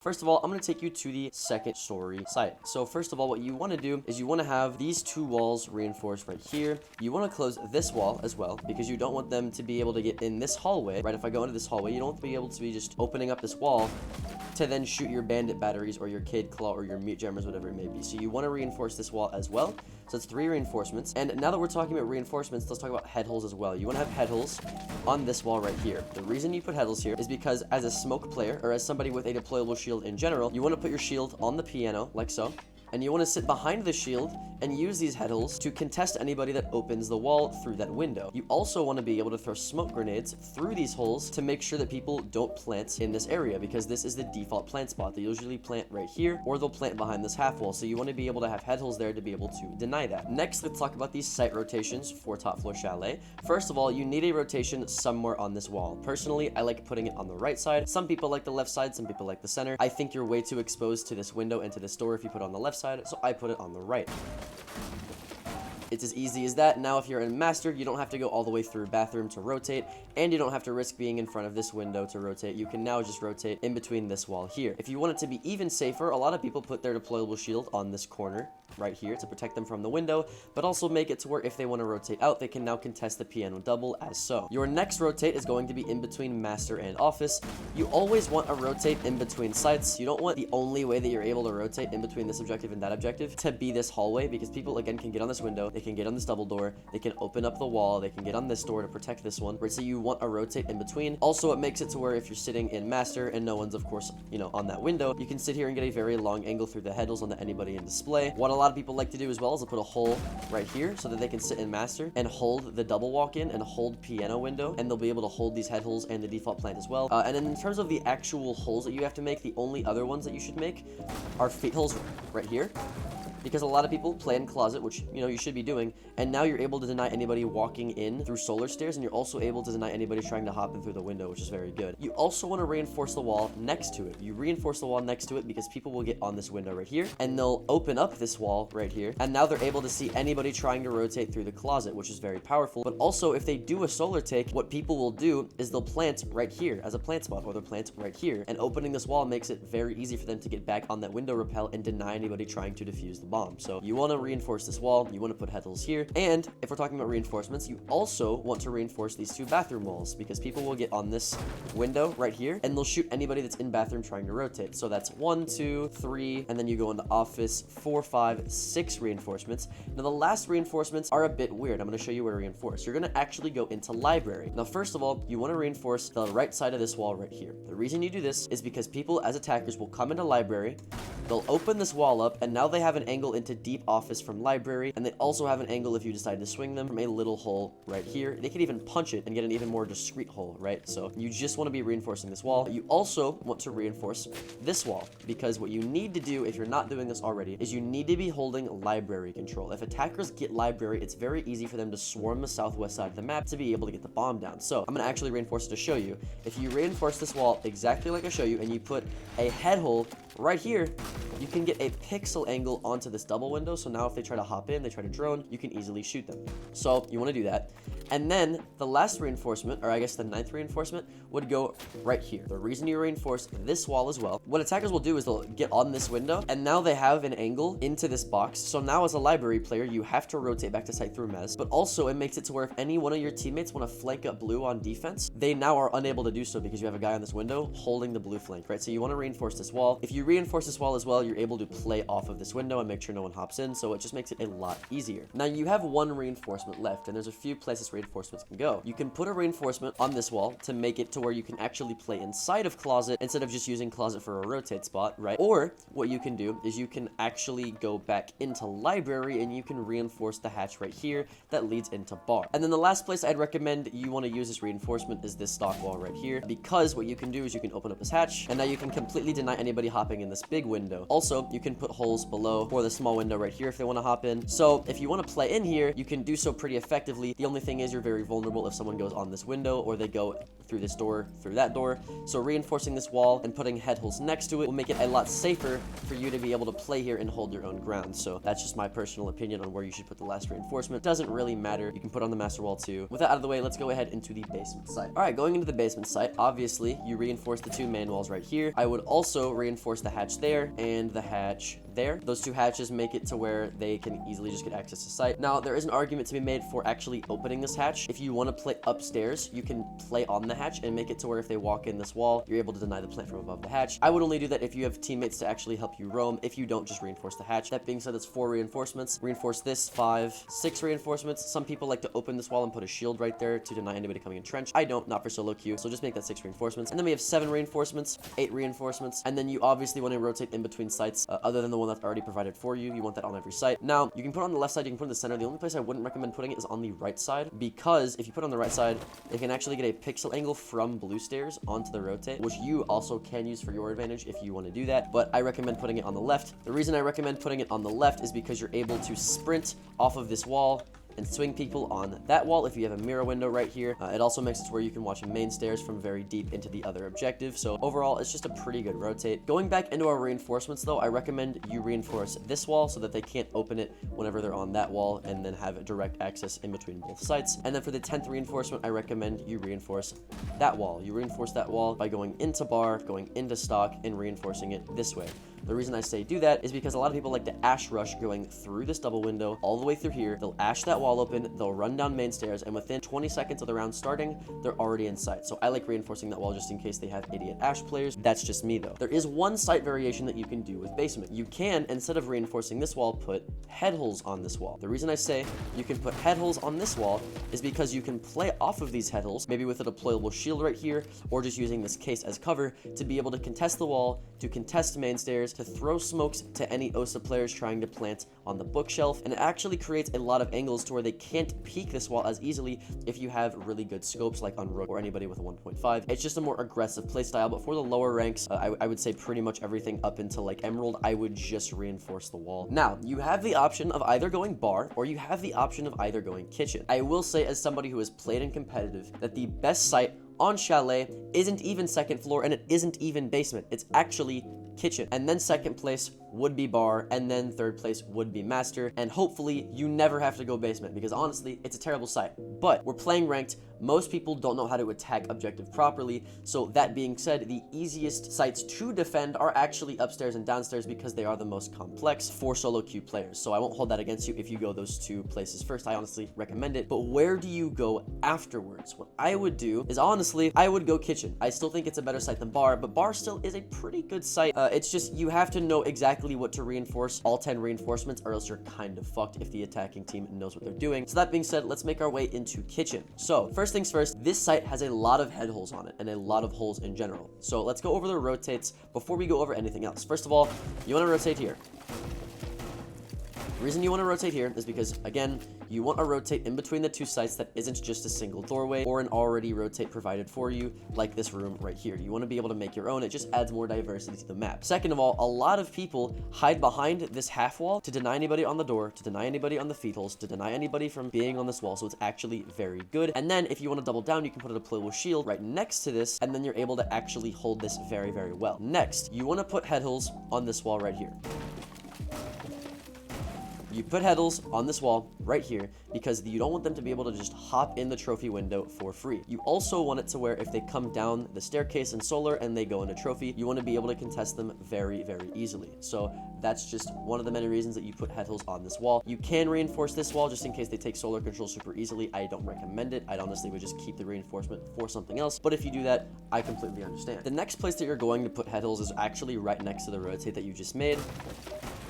First of all, I'm going to take you to the second story site. So first of all, what you want to do is you want to have these two walls reinforced right here. You want to close this wall as well because you don't want them to be able to get in this hallway, right? If I go into this hallway, you don't want to be able to be just opening up this wall to then shoot your bandit batteries or your kid claw or your mute jammers, whatever it may be. So you want to reinforce this wall as well. So it's 3 reinforcements. And now that we're talking about reinforcements, let's talk about head holes as well. You want to have head holes on this wall right here. The reason you put head holes here is because as a smoke player or as somebody with a deployable shield in general, you want to put your shield on the piano like so. And you want to sit behind the shield and use these head holes to contest anybody that opens the wall through that window. You also want to be able to throw smoke grenades through these holes to make sure that people don't plant in this area because this is the default plant spot. They usually plant right here or they'll plant behind this half wall. So you want to be able to have head holes there to be able to deny that. Next, let's talk about these site rotations for top floor chalet. First of all, you need a rotation somewhere on this wall. Personally, I like putting it on the right side. Some people like the left side, some people like the center. I think you're way too exposed to this window and to this door if you put it on the left side, so I put it on the right. It's as easy as that. Now, if you're in master, you don't have to go all the way through bathroom to rotate, and you don't have to risk being in front of this window to rotate. You can now just rotate in between this wall here. If you want it to be even safer, a lot of people put their deployable shield on this corner right here to protect them from the window, but also make it to where if they want to rotate out, they can now contest the piano double as so. Your next rotate is going to be in between master and office. You always want a rotate in between sites. You don't want the only way that you're able to rotate in between this objective and that objective to be this hallway, because people again can get on this window, they can get on this double door, they can open up the wall, they can get on this door to protect this one, right? So you want a rotate in between. Also, it makes it to where if you're sitting in master and no one's of course, you know, on that window, you can sit here and get a very long angle through the head holes onto anybody in display. What a lot of people like to do as well is to put a hole right here so that they can sit in master and hold the double walk in and hold piano window, and they'll be able to hold these head holes and the default plant as well. And then in terms of the actual holes that you have to make, the only other ones that you should make are feet holes right here, because a lot of people play in closet, which, you know, you should be doing, and now you're able to deny anybody walking in through solar stairs, and you're also able to deny anybody trying to hop in through the window, which is very good. You also want to reinforce the wall next to it. You reinforce the wall next to it because people will get on this window right here, and they'll open up this wall right here, and now they're able to see anybody trying to rotate through the closet, which is very powerful. But also, if they do a solar take, what people will do is they'll plant right here as a plant spot, or they'll plant right here, and opening this wall makes it very easy for them to get back on that window rappel and deny anybody trying to defuse the bomb. So you want to reinforce this wall, you want to put head holes here, and if we're talking about reinforcements, you also want to reinforce these 2 bathroom walls, because people will get on this window right here and they'll shoot anybody that's in bathroom trying to rotate. So that's 1, 2, 3, and then you go into office, 4, 5, 6 reinforcements. Now the last reinforcements are a bit weird. I'm going to show you where to reinforce. You're going to actually go into library. Now first of all, you want to reinforce the right side of this wall right here. The reason you do this is because people as attackers will come into library, they'll open this wall up, and now they have an angle into deep office from library, and they also have an angle if you decide to swing them from a little hole right here. They can even punch it and get an even more discreet hole, right? So you just want to be reinforcing this wall. You also want to reinforce this wall, because what you need to do if you're not doing this already is you need to be holding library control. If attackers get library, it's very easy for them to swarm the southwest side of the map to be able to get the bomb down. So I'm going to actually reinforce it to show you. If you reinforce this wall exactly like I show you, and you put a head hole right here, you can get a pixel angle onto this double window. So now if they try to hop in, they try to drone, you can easily shoot them. So you want to do that. And then the last reinforcement, or I guess the 9th reinforcement, would go right here. The reason you reinforce this wall as well, what attackers will do is they'll get on this window, and now they have an angle into this box. So now as a library player, you have to rotate back to site through mez, but also it makes it to where if any one of your teammates want to flank up blue on defense, they now are unable to do so because you have a guy on this window holding the blue flank, right? So you want to reinforce this wall. If you reinforce this wall as well, you're able to play off of this window and make sure no one hops in, so it just makes it a lot easier. Now you have 1 reinforcement left, and there's a few places reinforcements can go. You can put a reinforcement on this wall to make it to where you can actually play inside of closet instead of just using closet for a rotate spot, right? Or what you can do is you can actually go back into library and you can reinforce the hatch right here that leads into bar. And then the last place I'd recommend you want to use this reinforcement is this stock wall right here, because what you can do is you can open up this hatch, and now you can completely deny anybody hopping in this big window. Also, you can put holes below for the small window right here if they want to hop in. So if you want to play in here, you can do so pretty effectively. The only thing is as you're very vulnerable if someone goes on this window or they go through this door, through that door. So reinforcing this wall and putting head holes next to it will make it a lot safer for you to be able to play here and hold your own ground. So that's just my personal opinion on where you should put the last reinforcement. Doesn't really matter. You can put on the master wall too. With that out of the way, let's go ahead into the basement site. All right, going into the basement site, obviously you reinforce the two main walls right here. I would also reinforce the hatch there and the hatch there. Those two hatches make it to where they can easily just get access to site. Now, there is an argument to be made for actually opening this hatch. If you want to play upstairs, you can play on the hatch and make it to where if they walk in this wall, you're able to deny the plant from above the hatch. I would only do that if you have teammates to actually help you roam. If you don't, just reinforce the hatch. That being said, that's 4 reinforcements. Reinforce this, 5, 6 reinforcements. Some people like to open this wall and put a shield right there to deny anybody coming in trench. I don't, not for solo queue, so just make that 6 reinforcements. And then we have 7 reinforcements, 8 reinforcements, and then you obviously want to rotate in between sites other than the one that's already provided for you. You want that on every site. Now, you can put it on the left side, you can put it in the center. The only place I wouldn't recommend putting it is on the right side, because if you put it on the right side, it can actually get a pixel angle from blue stairs onto the rotate, which you also can use for your advantage if you want to do that, but I recommend putting it on the left. The reason I recommend putting it on the left is because you're able to sprint off of this wall and swing people on that wall if you have a mirror window right here. It also makes it to where you can watch main stairs from very deep into the other objective. So overall, it's just a pretty good rotate. Going back into our reinforcements though, I recommend you reinforce this wall so that they can't open it whenever they're on that wall, and then have direct access in between both sites. And then for the 10th reinforcement, I recommend you reinforce that wall. You reinforce that wall by going into bar, going into stock, and reinforcing it this way. The reason I say do that is because a lot of people like to ash rush going through this double window all the way through here. They'll ash that wall open, they'll run down main stairs, and within 20 seconds of the round starting, they're already in sight. So I like reinforcing that wall just in case they have idiot ash players. That's just me though. There is one site variation that you can do with basement. You can, instead of reinforcing this wall, put head holes on this wall. The reason I say you can put head holes on this wall is because you can play off of these head holes, maybe with a deployable shield right here, or just using this case as cover to be able to contest the wall, to contest main stairs, to throw smokes to any OSA players trying to plant on the bookshelf. And it actually creates a lot of angles to where they can't peek this wall as easily if you have really good scopes like on Rook or anybody with a 1.5. It's just a more aggressive playstyle, but for the lower ranks, I would say pretty much everything up until like Emerald, I would just reinforce the wall. Now, you have the option of either going bar or you have the option of either going kitchen. I will say, as somebody who has played in competitive, that the best site on Chalet isn't even second floor and it isn't even basement. It's actually kitchen. And then second place would be bar, and then third place would be master, and hopefully you never have to go basement, because honestly it's a terrible site. But we're playing ranked, most people don't know how to attack objective properly, so that being said, the easiest sites to defend are actually upstairs and downstairs because they are the most complex for solo queue players. So I won't hold that against you if you go those two places first. I honestly recommend it. But where do you go afterwards? What I would do is, honestly, I would go kitchen. I still think it's a better site than bar, but bar still is a pretty good site. It's just you have to know exactly what to reinforce, all 10 reinforcements, or else you're kind of fucked if the attacking team knows what they're doing. So that being said, let's make our way into kitchen. So first things first, this site has a lot of head holes on it and a lot of holes in general. So let's go over the rotates before we go over anything else. First of all, you want to rotate here. The reason you want to rotate here is because, again, you want to rotate in between the two sites that isn't just a single doorway or an already rotate provided for you, like this room right here. You want to be able to make your own. It just adds more diversity to the map. Second of all, a lot of people hide behind this half wall to deny anybody on the door, to deny anybody on the feet holes, to deny anybody from being on this wall, so it's actually very good. And then if you want to double down, you can put a deployable shield right next to this, and then you're able to actually hold this very, very well. Next, you want to put head holes on this wall right here. You put head holes on this wall right here because you don't want them to be able to just hop in the trophy window for free. You also want it to where if they come down the staircase in solar and they go into trophy, you want to be able to contest them very, very easily. So that's just one of the many reasons that you put head holes on this wall. You can reinforce this wall just in case they take solar control super easily. I don't recommend it. I honestly would just keep the reinforcement for something else. But if you do that, I completely understand. The next place that you're going to put head holes is actually right next to the rotate that you just made.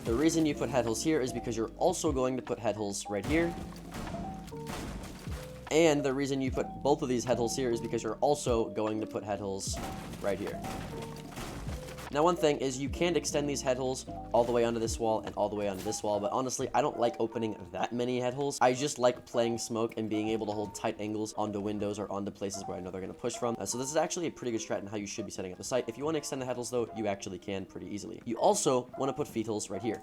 The reason you put head holes here is because you're also going to put head holes right here. And the reason you put both of these head holes here is because you're also going to put head holes right here. Now, one thing is you can extend these head holes all the way onto this wall and all the way onto this wall, but honestly, I don't like opening that many head holes. I just like playing smoke and being able to hold tight angles onto windows or onto places where I know they're going to push from. So this is actually a pretty good strat in how you should be setting up the site. If you want to extend the head holes, though, you actually can pretty easily. You also want to put feet holes right here.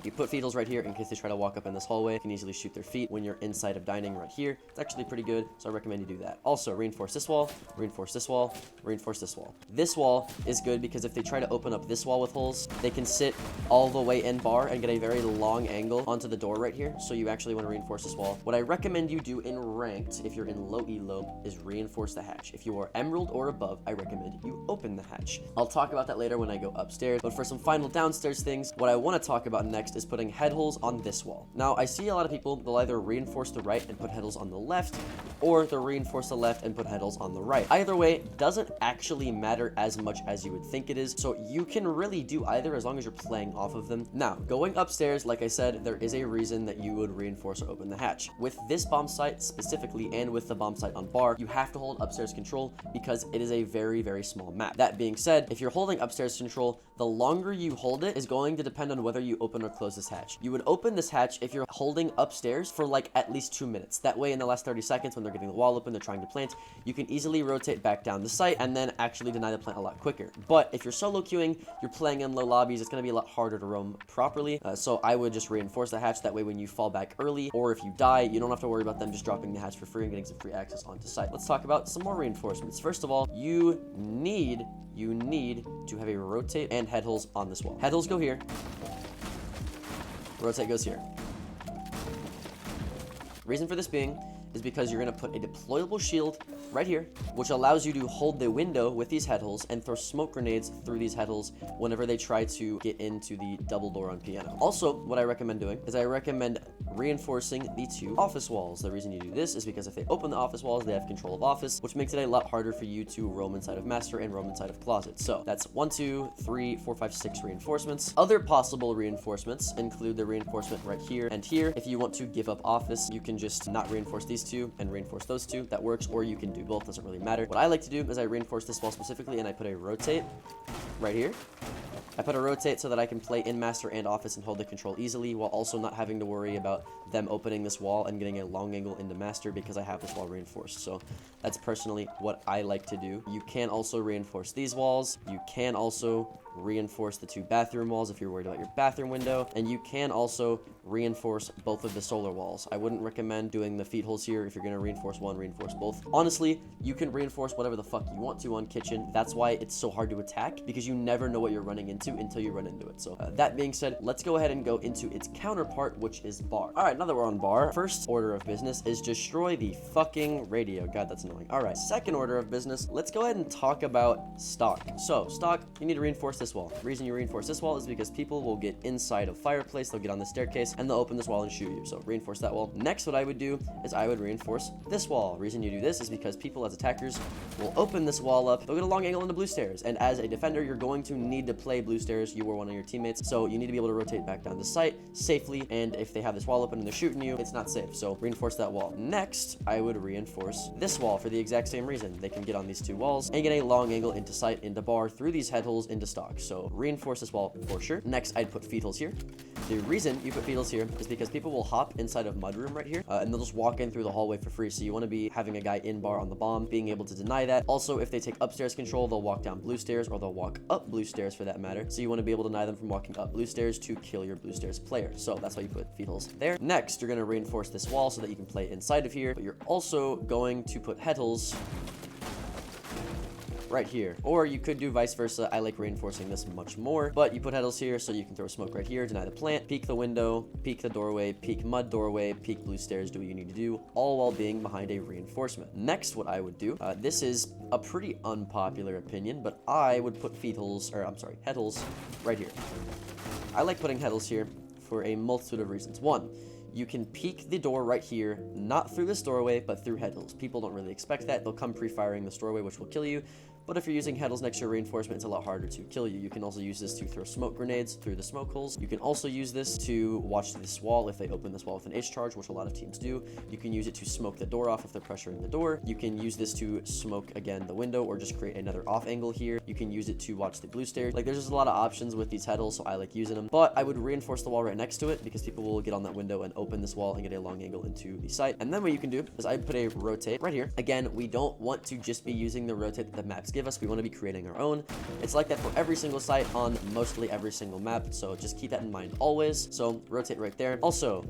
You put feet holes right here in case they try to walk up in this hallway. You can easily shoot their feet when you're inside of dining right here. It's actually pretty good, so I recommend you do that. Also, reinforce this wall, reinforce this wall, reinforce this wall. This wall is good because if they try to open up this wall with holes, they can sit all the way in bar and get a very long angle onto the door right here. So you actually want to reinforce this wall. What I recommend you do in ranked, if you're in low elo, is reinforce the hatch. If you are emerald or above, I recommend you open the hatch. I'll talk about that later when I go upstairs, but for some final downstairs things, what I want to talk about next is putting head holes on this wall. Now, I see a lot of people, they'll either reinforce the right and put head holes on the left, or they'll reinforce the left and put head holes on the right. Either way doesn't actually matter as much as you would think it is, so you can really do either as long as you're playing off of them. Now, going upstairs, like I said, there is a reason that you would reinforce or open the hatch. With this bomb site specifically, and with the bomb site on bar, you have to hold upstairs control because it is a very, very small map. That being said, if you're holding upstairs control, the longer you hold it is going to depend on whether you open or close this hatch. You would open this hatch if you're holding upstairs for like at least 2 minutes. That way in the last 30 seconds when they're getting the wall open, they're trying to plant, you can easily rotate back down the site and then actually deny the plant a lot quicker. But if you're solo queuing, you're playing in low lobbies, it's going to be a lot harder to roam properly. So I would just reinforce the hatch. That way when you fall back early or if you die, you don't have to worry about them just dropping the hatch for free and getting some free access onto site. Let's talk about some more reinforcements. First of all, you need to have a rotate and head holes on this wall. Head holes go here. Rotate goes here. Reason for this being is because you're going to put a deployable shield right here, which allows you to hold the window with these head holes and throw smoke grenades through these head holes whenever they try to get into the double door on piano. Also, what I recommend doing is I recommend reinforcing the 2 office walls. The reason you do this is because if they open the office walls, they have control of office, which makes it a lot harder for you to roam inside of master and roam inside of closet. So that's 1, 2, 3, 4, 5, 6 reinforcements. Other possible reinforcements include the reinforcement right here and here. If you want to give up office, you can just not reinforce these 2 and reinforce those 2. That works, or you can do both, doesn't really matter. What I like to do is I reinforce this wall specifically and I put a rotate right here. I put a rotate so that I can play in master and office and hold the control easily while also not having to worry about them opening this wall and getting a long angle into master because I have this wall reinforced. So that's personally what I like to do. You can also reinforce these walls. You can also reinforce the 2 bathroom walls if you're worried about your bathroom window, and you can also reinforce both of the solar walls. I wouldn't recommend doing the feet holes here. If you're going to reinforce one, reinforce both. Honestly, you can reinforce whatever the fuck you want to on kitchen. That's why it's so hard to attack, because you never know what you're running into until you run into it. So that being said, let's go ahead and go into its counterpart, which is bar. All right, now that we're on bar, first order of business is destroy the fucking radio. God, that's annoying. All right, second order of business, let's go ahead and talk about stock. So stock, you need to reinforce this wall. The reason you reinforce this wall is because people will get inside of fireplace, they'll get on the staircase, and they'll open this wall and shoot you. So reinforce that wall. Next, what I would do is I would reinforce this wall. The reason you do this is because people as attackers will open this wall up, they'll get a long angle into blue stairs, and as a defender, you're going to need to play blue stairs. You or one of your teammates, so you need to be able to rotate back down the site safely, and if they have this wall open and they're shooting you, it's not safe. So reinforce that wall. Next, I would reinforce this wall for the exact same reason. They can get on these 2 walls and get a long angle into site, into bar, through these head holes into stock. So reinforce this wall for sure. Next, I'd put feet holes here. The reason you put feet holes here is because people will hop inside of mudroom right here, and they'll just walk in through the hallway for free. So you want to be having a guy in bar on the bomb, being able to deny that. Also, if they take upstairs control, they'll walk down blue stairs, or they'll walk up blue stairs for that matter. So you want to be able to deny them from walking up blue stairs to kill your blue stairs player. So that's why you put feet holes there. Next, you're going to reinforce this wall so that you can play inside of here, but you're also going to put head holes right here, or you could do vice versa. I like reinforcing this much more, but you put head holes here so you can throw smoke right here, deny the plant, peek the window, peek the doorway, peek mud doorway, peek blue stairs, do what you need to do, all while being behind a reinforcement. Next, what I would do, this is a pretty unpopular opinion, but I would put head holes right here. I like putting head holes here for a multitude of reasons. One, you can peek the door right here, not through this doorway, but through head holes. People don't really expect that. They'll come pre-firing this doorway, which will kill you. But if you're using head holes next to your reinforcement, it's a lot harder to kill you. You can also use this to throw smoke grenades through the smoke holes. You can also use this to watch this wall if they open this wall with an H charge, which a lot of teams do. You can use it to smoke the door off if they're pressuring the door. You can use this to smoke, again, the window, or just create another off angle here. You can use it to watch the blue stairs. Like, there's just a lot of options with these head holes, so I like using them. But I would reinforce the wall right next to it because people will get on that window and open this wall and get a long angle into the site. And then what you can do is I put a rotate right here. Again, we don't want to just be using the rotate that the maps give give us. We want to be creating our own. It's like that for every single site on mostly every single map, so just keep that in mind always. So rotate right there. Also,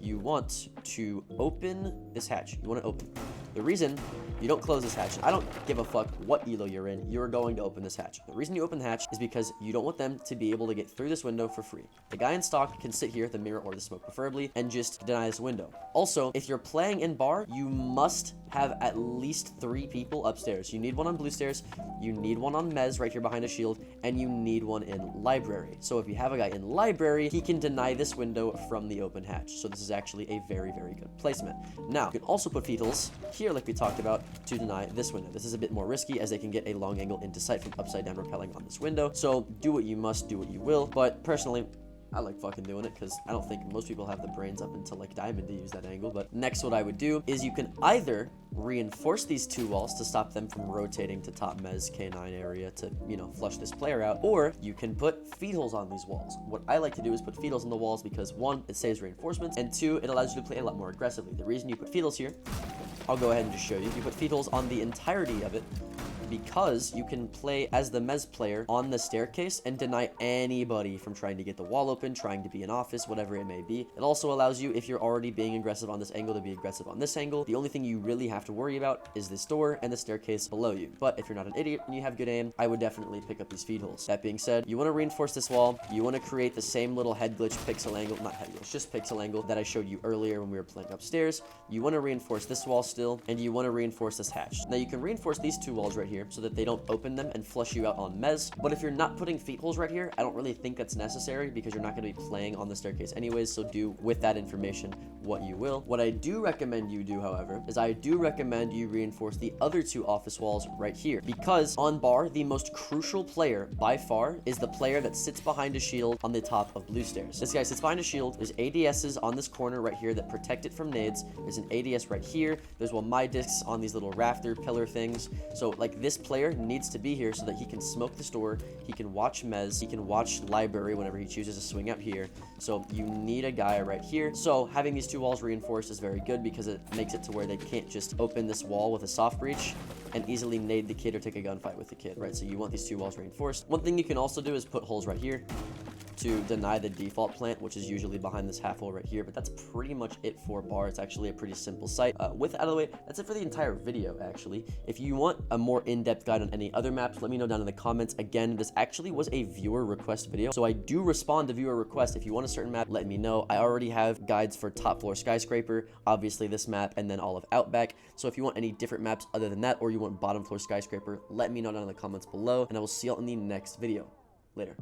you want to open this hatch. You want to open. The reason you don't close this hatch, I don't give a fuck what elo you're in, you're going to open this hatch. The reason you open the hatch is because you don't want them to be able to get through this window for free. The guy in stock can sit here, the mirror or the smoke preferably, and just deny this window. Also, if you're playing in bar, you must have at least 3 people upstairs. You need one on blue stairs, you need one on mez right here behind a shield, and you need one in library. So if you have a guy in library, he can deny this window from the open hatch. So this is actually a very, very good placement. Now, you can also put fetals here, like we talked about, to deny this window. This is a bit more risky as they can get a long angle into sight from upside down rappelling on this window. So do what you must, do what you will. But personally, I like fucking doing it because I don't think most people have the brains up until like diamond to use that angle. But next, what I would do is you can either reinforce these 2 walls to stop them from rotating to top mez K9 area to, you know, flush this player out, or you can put feed holes on these walls. What I like to do is put feed holes on the walls because 1, it saves reinforcements, and 2, it allows you to play a lot more aggressively. The reason you put feed holes here, I'll go ahead and just show you. You put feed holes on the entirety of it because you can play as the mez player on the staircase and deny anybody from trying to get the wall open, trying to be in office, whatever it may be. It also allows you, if you're already being aggressive on this angle, to be aggressive on this angle. The only thing you really have to worry about is this door and the staircase below you. But if you're not an idiot and you have good aim, I would definitely pick up these feed holes. That being said, you want to reinforce this wall. You want to create the same little head glitch pixel angle, not head glitch, just pixel angle that I showed you earlier when we were playing upstairs. You want to reinforce this wall still, and you want to reinforce this hatch. Now you can reinforce these 2 walls right here so that they don't open them and flush you out on mez. But if you're not putting feet holes right here, I don't really think that's necessary because you're not going to be playing on the staircase anyways, so do with that information what you will. What I do recommend you do, however, is I do recommend you reinforce the other 2 office walls right here, because on bar, the most crucial player by far is the player that sits behind a shield on the top of blue stairs. This guy sits behind a shield. There's ADSs on this corner right here that protect it from nades. There's an ADS right here. There's my discs on these little rafter pillar things. So like this player needs to be here so that he can smoke this door, he can watch mez, he can watch library whenever he chooses to swing out here. So you need a guy right here. So having these 2 walls reinforced is very good because it makes it to where they can't just open this wall with a soft breach and easily nade the kid or take a gunfight with the kid, right? So you want these 2 walls reinforced. One thing you can also do is put holes right here to deny the default plant, which is usually behind this half hole right here, but that's pretty much it for bar. It's actually a pretty simple site. With that out of the way, that's it for the entire video, actually. If you want a more in-depth guide on any other maps, let me know down in the comments. Again, this actually was a viewer request video, so I do respond to viewer requests. If you want a certain map, let me know. I already have guides for top floor skyscraper, obviously this map, and then all of Outback. So if you want any different maps other than that, or you want bottom floor skyscraper, let me know down in the comments below, and I will see you all in the next video. Later.